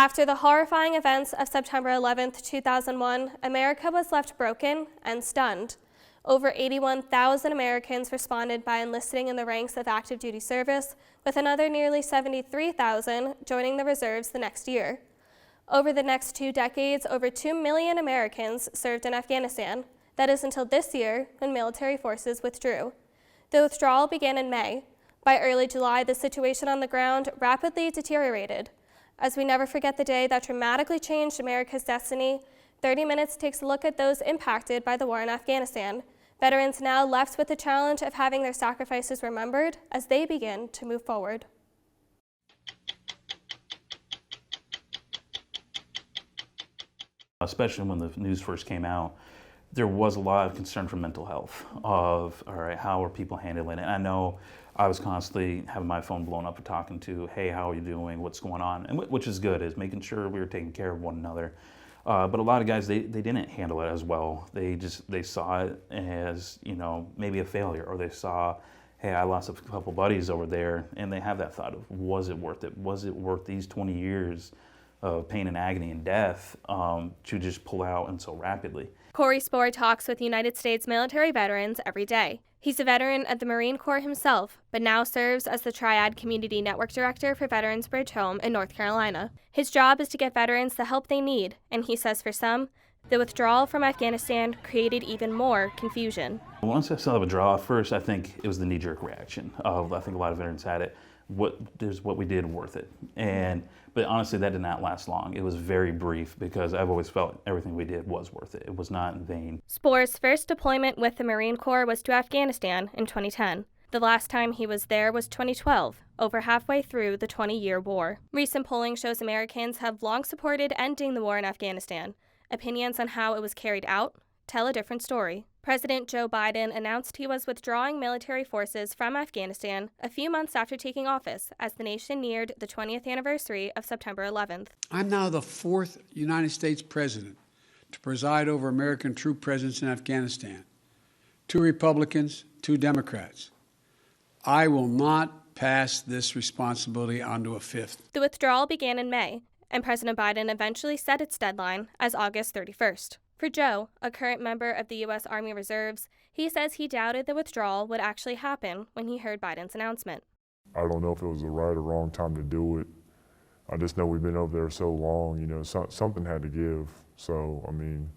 After the horrifying events of September 11, 2001, America was left broken and stunned. Over 81,000 Americans responded by enlisting in the ranks of active duty service, with another nearly 73,000 joining the reserves the next year. Over the next 2 decades, over 2 million Americans served in Afghanistan. That is until this year, when military forces withdrew. The withdrawal began in May. By early July, the situation on the ground rapidly deteriorated. As we never forget the day that dramatically changed America's destiny, 30 Minutes takes a look at those impacted by the war in Afghanistan. Veterans now left with the challenge of having their sacrifices remembered as they begin to move forward. Especially when the news first came out, there was a lot of concern for mental health of, all right, how are people handling it? And I know I was constantly having my phone blown up and talking to, hey, how are you doing? What's going on? And which is good, is making sure we were taking care of one another. But a lot of guys, they didn't handle it as well. They saw it as, maybe a failure, or they saw, hey, I lost a couple buddies over there, and they have that thought of, was it worth it? Was it worth these 20 years of pain and agony and death to just pull out and so rapidly? Corey Spohr talks with United States military veterans every day. He's a veteran of the Marine Corps himself, but now serves as the Triad Community Network Director for Veterans Bridge Home in North Carolina. His job is to get veterans the help they need, and he says for some, the withdrawal from Afghanistan created even more confusion. Once I saw the withdrawal, at first I think it was the knee-jerk reaction of, I think a lot of veterans had it, is what we did worth it? But honestly, that did not last long. It was very brief, because I've always felt everything we did was worth it. It was not in vain. Spohr's first deployment with the Marine Corps was to Afghanistan in 2010. The last time he was there was 2012, over halfway through the 20-year war. Recent polling shows Americans have long supported ending the war in Afghanistan. Opinions on how it was carried out tell a different story. President Joe Biden announced he was withdrawing military forces from Afghanistan a few months after taking office, as the nation neared the 20th anniversary of September 11th. I'm now the 4th United States president to preside over American troop presence in Afghanistan. 2 Republicans, 2 Democrats. I will not pass this responsibility on to a 5th. The withdrawal began in May, and President Biden eventually set its deadline as August 31st. For Joe, a current member of the U.S. Army Reserves, he says he doubted the withdrawal would actually happen when he heard Biden's announcement. I don't know if it was the right or wrong time to do it. I just know we've been over there so long, something had to give. So, I mean,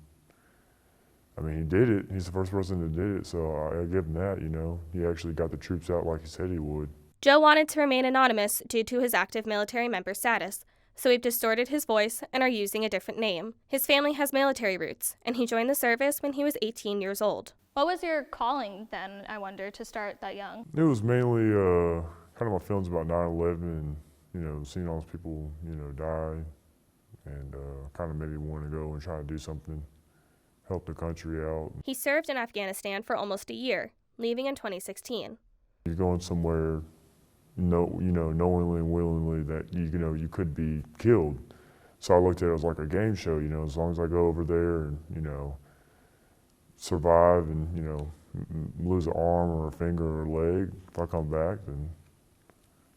he did it. He's the first person that did it, so I give him that, He actually got the troops out like he said he would. Joe wanted to remain anonymous due to his active military member status, so we've distorted his voice and are using a different name. His family has military roots, and he joined the service when he was 18 years old. What was your calling then, I wonder, to start that young? It was mainly kind of my feelings about 9/11 and, seeing all those people, die, and kind of made me want to go and try to do something, help the country out. He served in Afghanistan for almost a year, leaving in 2016. You're going somewhere knowingly and willingly that you could be killed. So I looked at it as like a game show, as long as I go over there and, survive and, lose an arm or a finger or a leg, if I come back, then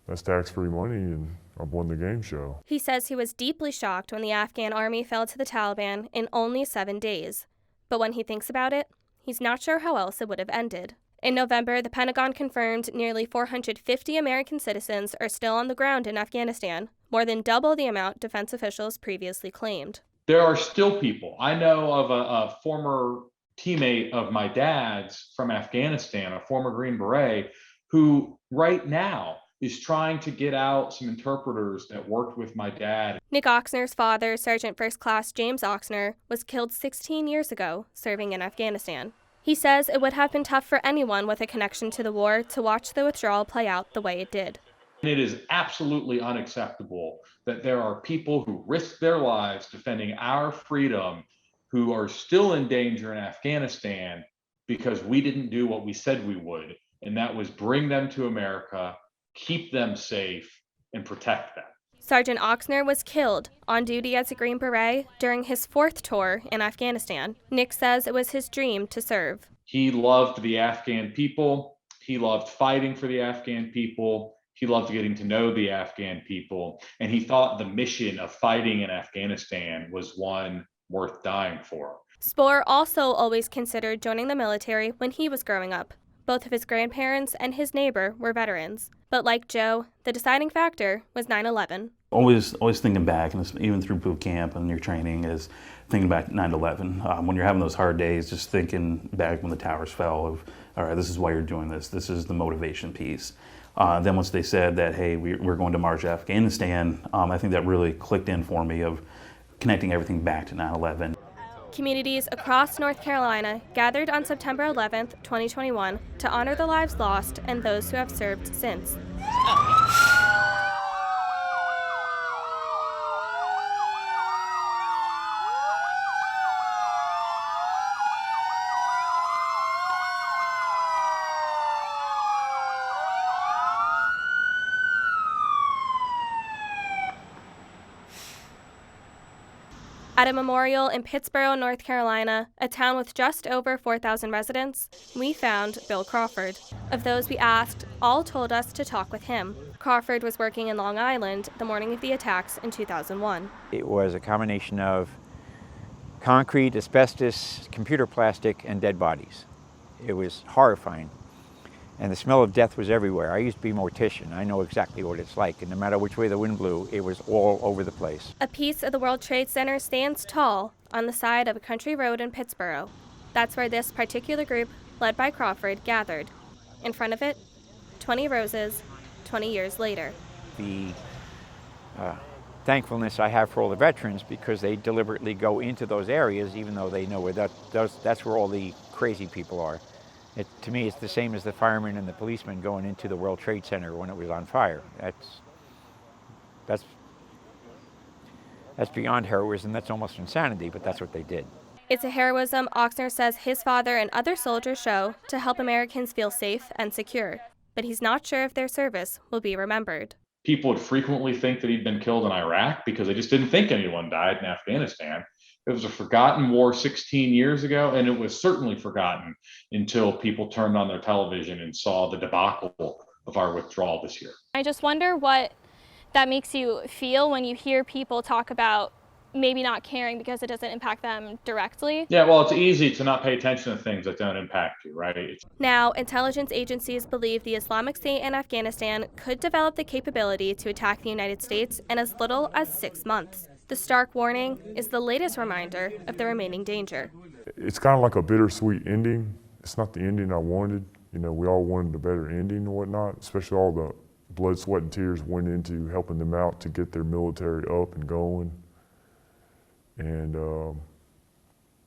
that's tax-free money and I've won the game show. He says he was deeply shocked when the Afghan army fell to the Taliban in only 7 days. But when he thinks about it, he's not sure how else it would have ended. In November, the Pentagon confirmed nearly 450 American citizens are still on the ground in Afghanistan, more than double the amount defense officials previously claimed. There are still people. I know of a former teammate of my dad's from Afghanistan, a former Green Beret, who right now is trying to get out some interpreters that worked with my dad. Nick Oxner's father, Sergeant First Class James Oxner, was killed 16 years ago serving in Afghanistan. He says it would have been tough for anyone with a connection to the war to watch the withdrawal play out the way it did. It is absolutely unacceptable that there are people who risk their lives defending our freedom who are still in danger in Afghanistan because we didn't do what we said we would, and that was bring them to America, keep them safe, and protect them. Sergeant Oxner was killed on duty as a Green Beret during his 4th tour in Afghanistan. Nick says it was his dream to serve. He loved the Afghan people. He loved fighting for the Afghan people. He loved getting to know the Afghan people, and he thought the mission of fighting in Afghanistan was one worth dying for. Spoor also always considered joining the military when he was growing up. Both of his grandparents and his neighbor were veterans. But like Joe, the deciding factor was 9/11. Always thinking back, and even through boot camp and your training, is thinking back 9/11. When you're having those hard days, just thinking back when the towers fell of, all right, this is why you're doing this. This is the motivation piece. Then once they said that, hey, we're going to march to Afghanistan, I think that really clicked in for me of connecting everything back to 9/11. Communities across North Carolina gathered on September 11th, 2021 to honor the lives lost and those who have served since. At a memorial in Pittsboro, North Carolina, a town with just over 4,000 residents, we found Bill Crawford. Of those we asked, all told us to talk with him. Crawford was working in Long Island the morning of the attacks in 2001. It was a combination of concrete, asbestos, computer plastic, and dead bodies. It was horrifying. And the smell of death was everywhere. I used to be a mortician. I know exactly what it's like. And no matter which way the wind blew, it was all over the place. A piece of the World Trade Center stands tall on the side of a country road in Pittsboro. That's where this particular group, led by Crawford, gathered. In front of it, 20 roses, 20 years later. The thankfulness I have for all the veterans, because they deliberately go into those areas even though they know where that's where all the crazy people are. To me, it's the same as the firemen and the policemen going into the World Trade Center when it was on fire. That's beyond heroism. That's almost insanity, but that's what they did. It's a heroism Oxner says his father and other soldiers show to help Americans feel safe and secure. But he's not sure if their service will be remembered. People would frequently think that he'd been killed in Iraq because they just didn't think anyone died in Afghanistan. It was a forgotten war 16 years ago, and it was certainly forgotten until people turned on their television and saw the debacle of our withdrawal this year. I just wonder what that makes you feel when you hear people talk about maybe not caring because it doesn't impact them directly. Yeah, well, it's easy to not pay attention to things that don't impact you, right? Now, intelligence agencies believe the Islamic State in Afghanistan could develop the capability to attack the United States in as little as 6 months. The stark warning is the latest reminder of the remaining danger. It's kind of like a bittersweet ending. It's not the ending I wanted. You know, we all wanted a better ending and whatnot, especially all the blood, sweat, and tears went into helping them out to get their military up and going. And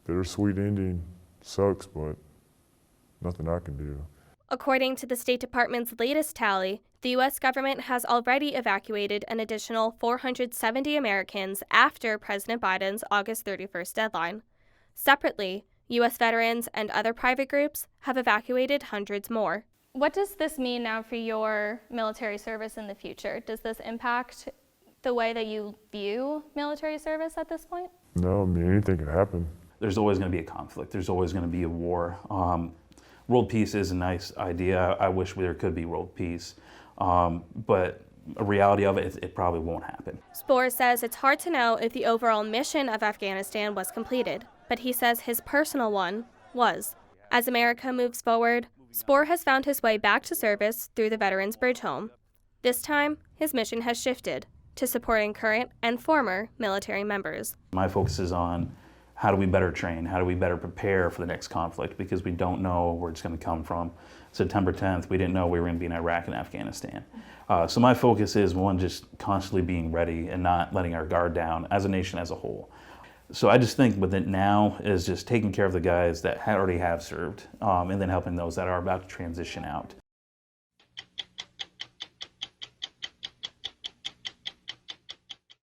bittersweet ending sucks, but nothing I can do. According to the State Department's latest tally, the U.S. government has already evacuated an additional 470 Americans after President Biden's August 31st deadline. Separately, U.S. veterans and other private groups have evacuated hundreds more. What does this mean now for your military service in the future? Does this impact the way that you view military service at this point? No, I mean, anything can happen. There's always going to be a conflict. There's always going to be a war. World peace is a nice idea. I wish there could be world peace. But a reality of it, it probably won't happen. Spoor says it's hard to know if the overall mission of Afghanistan was completed, but he says his personal one was. As America moves forward, Spoor has found his way back to service through the Veterans Bridge Home. This time, his mission has shifted to supporting current and former military members. My focus is on how do we better train? How do we better prepare for the next conflict? Because we don't know where it's going to come from. September 10th, we didn't know we were going to be in Iraq and Afghanistan. So my focus is, one, just constantly being ready and not letting our guard down as a nation as a whole. So I just think with it now is just taking care of the guys that already have served, and then helping those that are about to transition out.